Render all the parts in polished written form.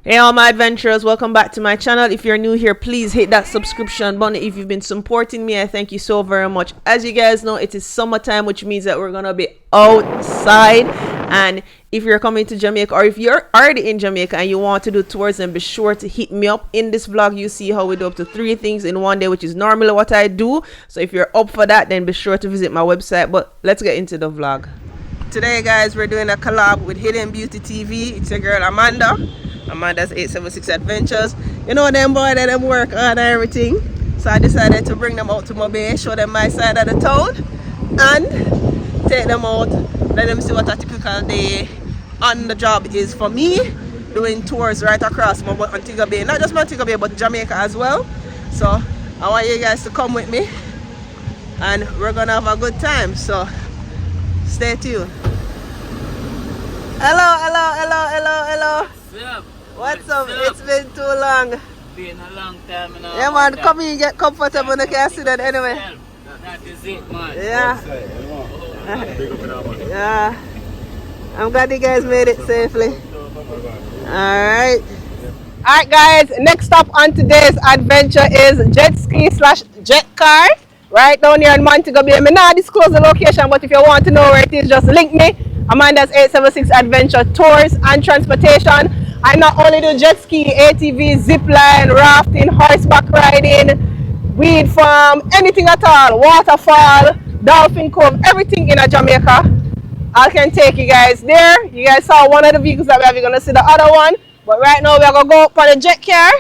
Hey all my adventurers, welcome back to my channel. If you're new here, please hit that subscription button. If you've been supporting me, I thank you so very much. As you guys know, it is summertime, which means that we're gonna be outside. And if you're coming to Jamaica, or if you're already in Jamaica and you want to do tours, then be sure to hit me up. In this vlog, you see how we do up to 3 things in one day, which is normally what I do. So if you're up for that, then be sure to visit my website. But let's get into the vlog. Today guys, we're doing a collab with Hidden Beauty TV. It's your girl Amanda. Amanda's 876 Adventures. You know them boy that them work on everything. So I decided to bring them out to my bay, show them my side of the town, and take them out, let them see what a typical day on the job is for me, doing tours right across Montego Bay. Not just Montego Bay, but Jamaica as well. So I want you guys to come with me, and we're gonna have a good time. So stay tuned. Hello. What's up? It's been too long. Been a long time now. Yeah man, come in, get comfortable, you can see that anyway. That is it, man. Yeah. Yeah. I'm glad you guys made it safely. Alright. Alright guys, next stop on today's adventure is jet ski / jet car. Right down here in Montego Bay. I may not disclose the location, but if you want to know where it is, just link me. Amanda's 876 Adventure Tours and Transportation. I not only do jet ski, ATV, zipline, rafting, horseback riding, weed farm, anything at all, waterfall, dolphin cove, everything in Jamaica. I can take you guys there. You guys saw one of the vehicles that we have. You're going to see the other one. But right now we're going to go up on the jet car.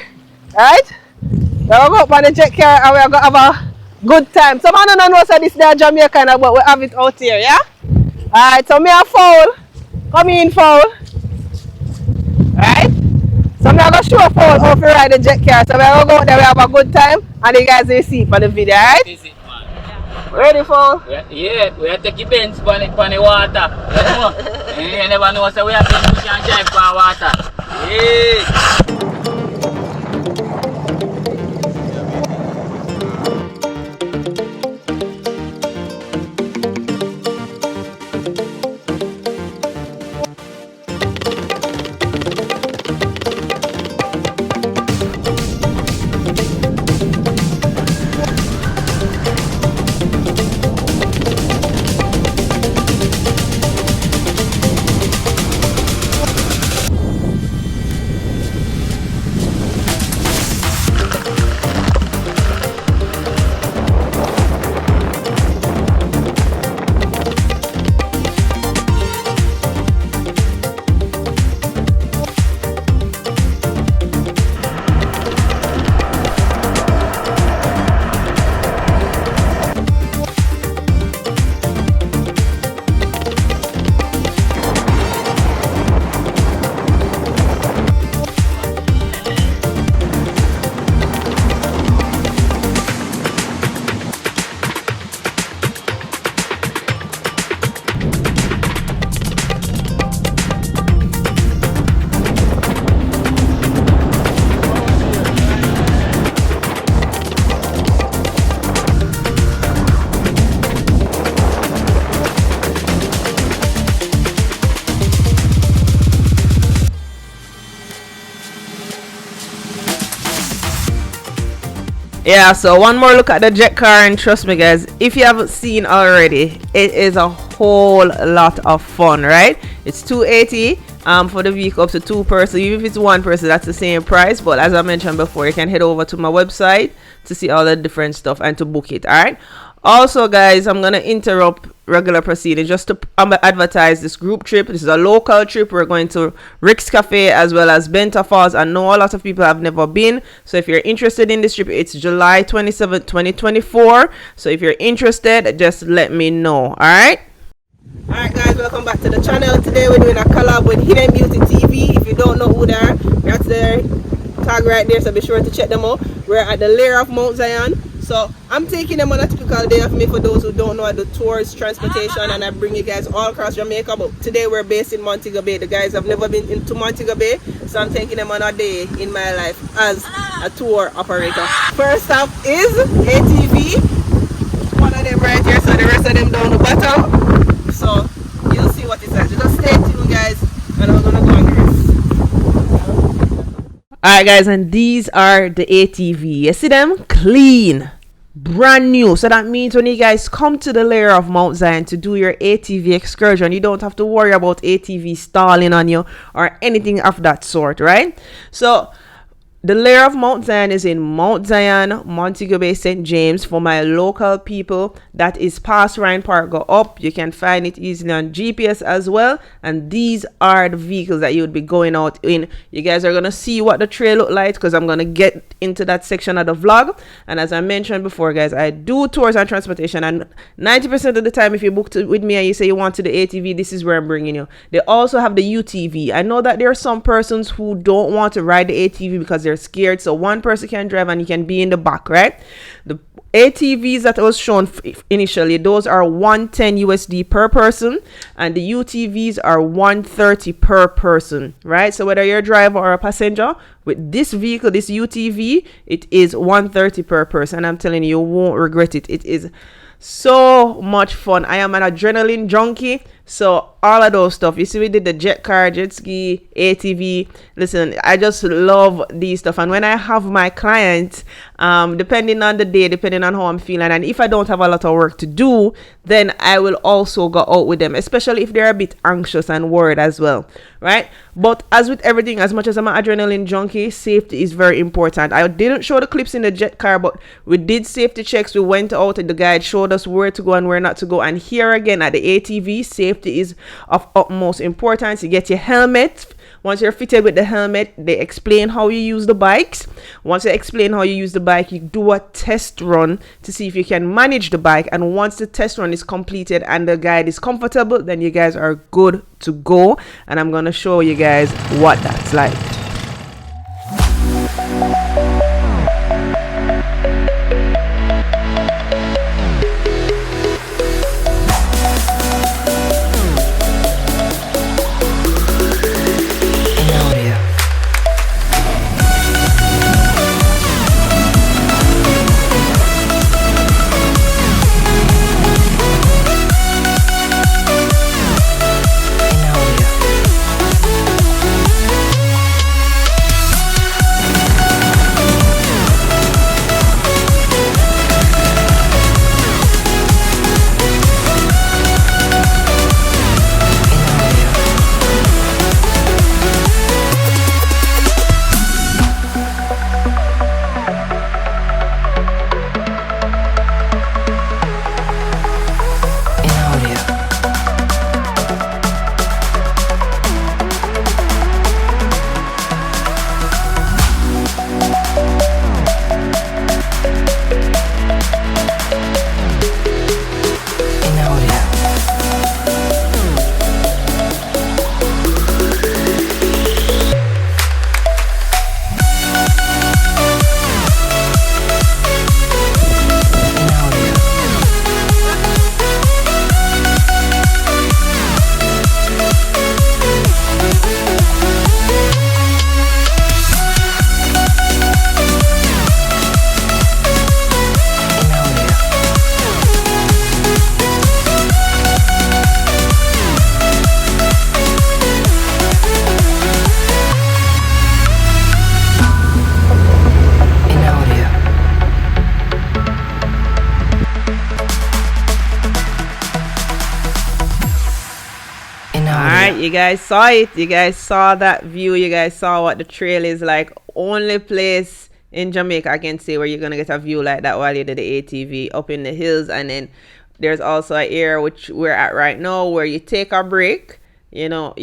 Right? We're going to go up on the jet car and we're going to have a good time. Some of you don't know so this is Jamaican, but we have it out here, yeah? Alright, so me a foul. Come in, foul. Right? So I'm going to show foul how to ride the jet car. So we're going to go out there, we have a good time, and you guys will see for the video, right? This is it, man. Ready, foul? Yeah, we have to take bench on the water. You never know, so we have to push and drive on water. Yeah. Yeah, so one more look at the jet car, and trust me guys, if you haven't seen already, it is a whole lot of fun, right? It's $280 for the vehicle up to 2 person. Even if it's 1 person, that's the same price. But as I mentioned before, you can head over to my website to see all the different stuff and to book it. All right. Also guys, I'm gonna interrupt regular proceedings just to advertise this group trip. This is a local trip. We're going to Rick's Cafe as well as Benta Falls. I know a lot of people have never been, so if you're interested in this trip, it's July 27th 2024. So if you're interested, just let me know. Alright guys, welcome back to the channel. Today we're doing a collab with Hidden Beauty TV. If you don't know who they are, that's their tag right there, so be sure to check them out. We're at the lair of Mount Zion. So I'm taking them on a typical day of me. For those who don't know, I do tours, transportation, and I bring you guys all across Jamaica. But today we're based in Montego Bay. The guys have never been into Montego Bay, so I'm taking them on a day in my life as a tour operator. First stop is ATV. One of them right here, so the rest of them down the bottom. So you'll see what it's like. Just stay tuned guys, and I'm gonna go on the rest. Alright guys, and these are the ATV. You see them? Clean. Brand new. So that means when you guys come to the layer of Mount Zion to do your ATV excursion, you don't have to worry about ATV stalling on you or anything of that sort, right? So the layer of Mount Zion is in Mount Zion, Montego Bay, St. James. For my local people, that is past Ryan Park. Go up. You can find it easily on GPS as well. And these are the vehicles that you would be going out in. You guys are going to see what the trail look like because I'm going to get into that section of the vlog. And as I mentioned before, guys, I do tours and transportation. And 90% of the time, if you book with me and you say you want to the ATV, this is where I'm bringing you. They also have the UTV. I know that there are some persons who don't want to ride the ATV because they're scared, so one person can drive and you can be in the back, right? The ATVs that was shown initially, those are 110 USD per person, and the UTVs are 130 per person, right? So whether you're a driver or a passenger, with this vehicle, this UTV, it is 130 per person, and I'm telling you, you won't regret it. It is so much fun. I am an adrenaline junkie, so all of those stuff. You see, we did the jet car, jet ski, ATV. Listen, I just love these stuff. And when I have my clients, depending on the day, depending on how I'm feeling, and if I don't have a lot of work to do, then I will also go out with them, especially if they're a bit anxious and worried as well, right? But as with everything, as much as I'm an adrenaline junkie, safety is very important. I didn't show the clips in the jet car, but we did safety checks. We went out and the guide showed us where to go and where not to go. And here again at the ATV, safety is of utmost importance. You get your helmet. Once you're fitted with the helmet, they explain how you use the bikes. Once they explain how you use the bike, you do a test run to see if you can manage the bike. And once the test run is completed and the guide is comfortable, then you guys are good to go. And I'm going to show you guys what that's like. You guys saw it. You guys saw that view. You guys saw what the trail is like. Only place in Jamaica I can say where you're gonna get a view like that while you do the ATV up in the hills. And then there's also an area which we're at right now where you take a break. You know,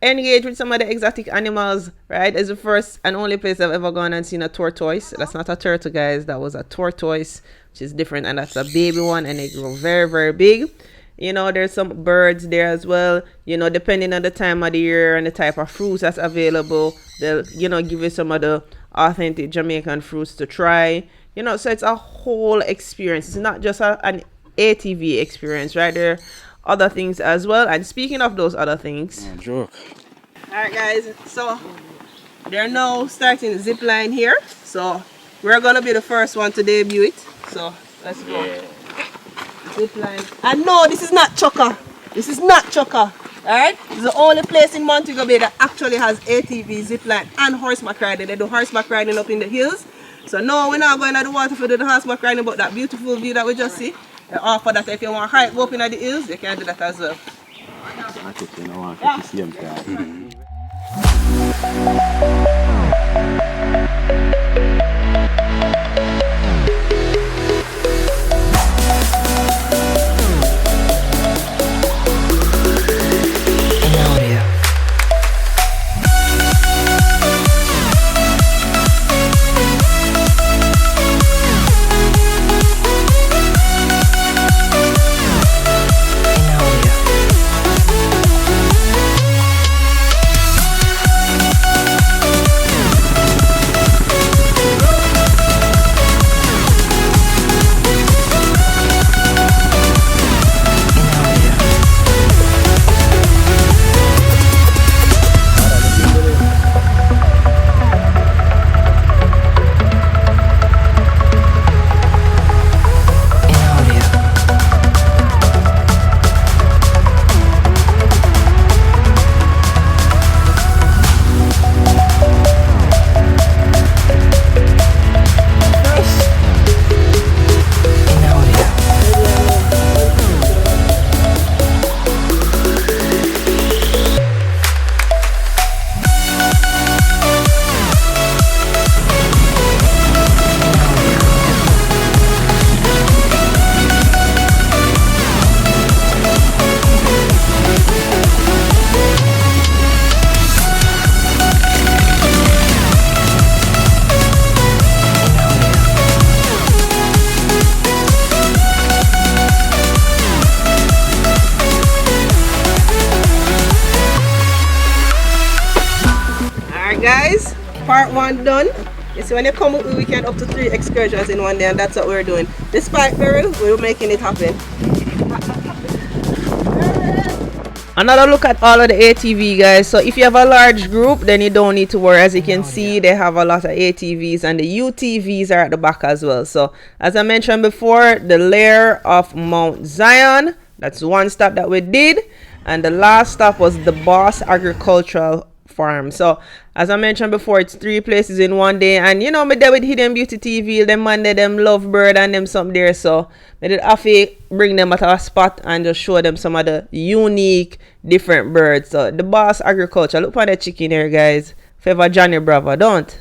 engage with some of the exotic animals, right? It's the first and only place I've ever gone and seen a tortoise. That's not a turtle, guys. That was a tortoise, which is different, and that's a baby one, and they grow very, very big. You know, there's some birds there as well. You know, depending on the time of the year and the type of fruits that's available, they'll, you know, give you some of the authentic Jamaican fruits to try. You know, so it's a whole experience. It's not just an ATV experience, right? There are other things as well. And speaking of those other things, joke. Alright guys, so they're now starting Zipline here. So we're gonna be the first one to debut it. So let's go. Yeah. Zipline. And no, this is not chocker. This is not chocker. Alright, it's the only place in Montego Bay that actually has ATV, zipline, and horseback riding. They do horseback riding up in the hills. So no, we're not going to the water for the horseback riding, but that beautiful view that we just see, they offer that. If you want to hike up in the hills, you can do that as well. Guys, part 1 done. You see, when you come up, we can up to 3 excursions in one day, and that's what we're doing. Despite peril, we're making it happen. Another look at all of the ATV, guys. So if you have a large group, then you don't need to worry. As you can see, they have a lot of ATVs, and the UTVs are at the back as well. So as I mentioned before, the lair of Mount Zion, that's one stop that we did, and the last stop was the Boss Agricultural Farm. So as I mentioned before, it's 3 places in one day, and you know me there with Hidden Beauty TV, them man them lovebird and them something there, so I did have to bring them at a spot and just show them some of the unique different birds. So the Boss Agriculture, look at the chicken here, guys. Favor Johnny Bravo, don't.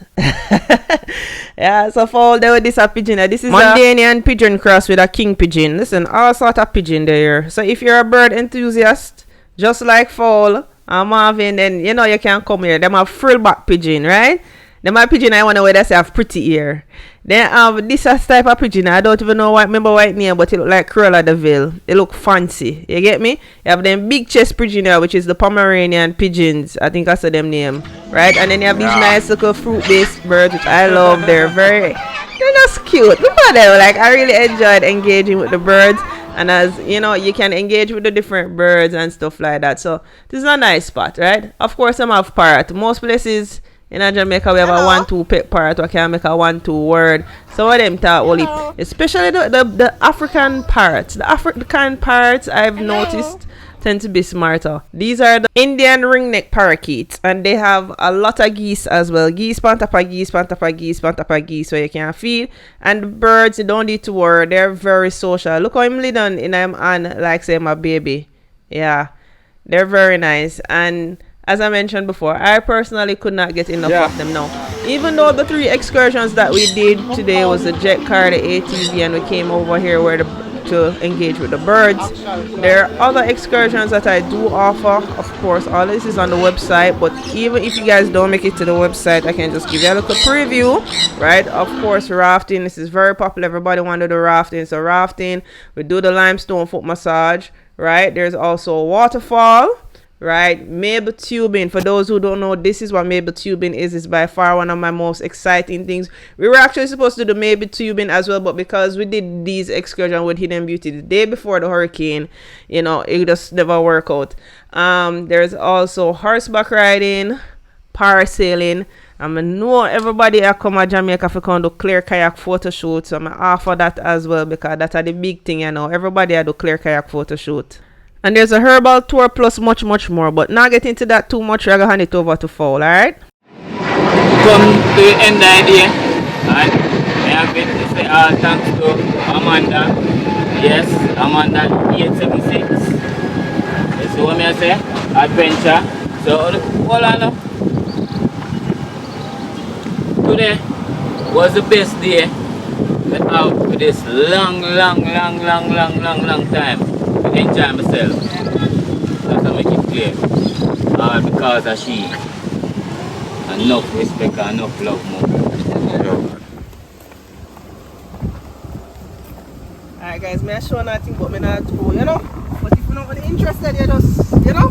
Yeah, so for all there with this a pigeon, this is Mondanian pigeon cross with a king pigeon. Listen, all sort of pigeon there. So if you're a bird enthusiast, just like Fowl and Marvin, then you know you can come here. Them have frill back pigeon, right? Them have pigeon I want to wear that have pretty ear. Then have this type of pigeon. I don't even know what name, but it look like Cruella de Vil. It look fancy. You get me? You have them big chest pigeon here, which is the Pomeranian pigeons. I think I saw them name, right? And then you have these nice little fruit-based birds, which I love. They're just cute. Look at them. Like I really enjoyed engaging with the birds. And as you know, you can engage with the different birds and stuff like that. So this is a nice spot, right? Of course, some have parrot. Most places in Jamaica we have a 1-2 pet parrot, or can make a 1-2 word. Some of them talk only, especially the African parrots. The African parrots I've noticed tend to be smarter. These are the Indian ringneck parakeets, and they have a lot of geese as well. Geese, pantapa geese, pantapa geese, pantapa geese, so you can feed. And the birds, you don't need to worry, they're very social. Look how I'm leading in them and like say my baby. Yeah, they're very nice. And as I mentioned before, I personally could not get enough of them now. Even though the 3 excursions that we did today was the jet car, the ATV, and we came over here to engage with the birds. There are other excursions that I do offer. Of course, all this is on the website, but even if you guys don't make it to the website, I can just give you a little preview, right? Of course, rafting, this is very popular. Everybody want to do rafting. So rafting, we do the limestone foot massage, right? There's also a waterfall, right? Mabel tubing. For those who don't know, this is what Mabel tubing is. It's by far one of my most exciting things. We were actually supposed to do Mabel tubing as well, but because we did these excursions with Hidden Beauty the day before the hurricane, you know, it just never worked out. There's also horseback riding, parasailing. I know everybody I come to Jamaica for come do clear kayak photo shoot, so I'm offer that as well, because that's the big thing, you know. Everybody I do clear kayak photo shoot. And there's a herbal tour plus much more. But not get into that too much. We're gonna hand it over to Fowl, alright? Come to the end of the day. And I have been to say all thanks to Amanda. Yes, Amanda 876. You see what I say? Adventure. So hold on now. Today was the best day out for this long time. I enjoy myself. That's how I make it clear. All because of she. Enough respect and enough love more. Alright guys, may I show nothing but me not through, you know? But if you're not really interested, you just, you know?